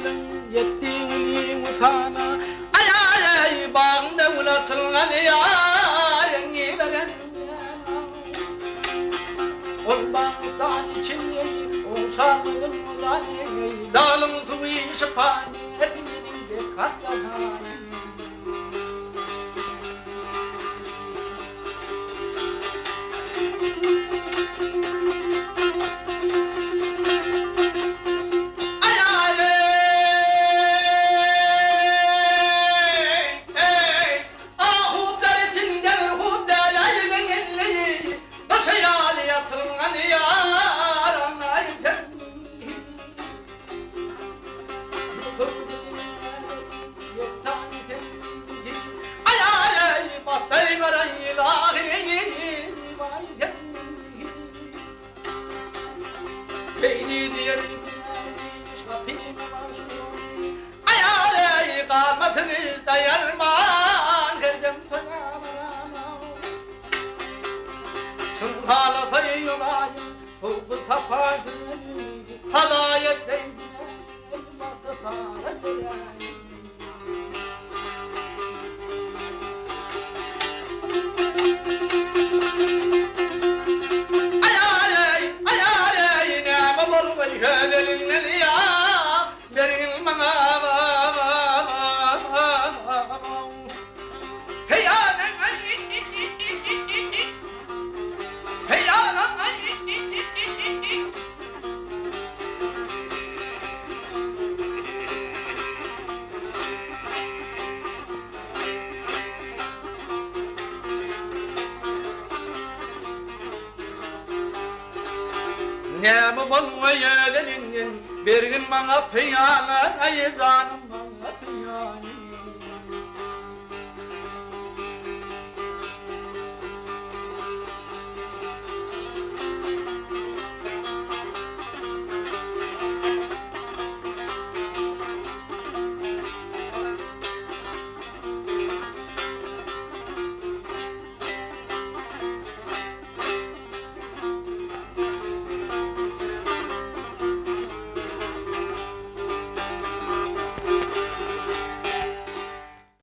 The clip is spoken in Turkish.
gelin yettiğini sana. Ay ay ay bağımda ulaşılgan yarın veren Olmaktan için olşanın olan dalım suyu şıpan etmenin de katlanan. Beyni diyelim ay ay kalmadınız dayanman dedim tanamam Sınhalı sayılayım soğuk tapardım halayet beyne elması saracağım Ne mi bolmaya delinin, bergin bana piyana, ay canım bana piyana.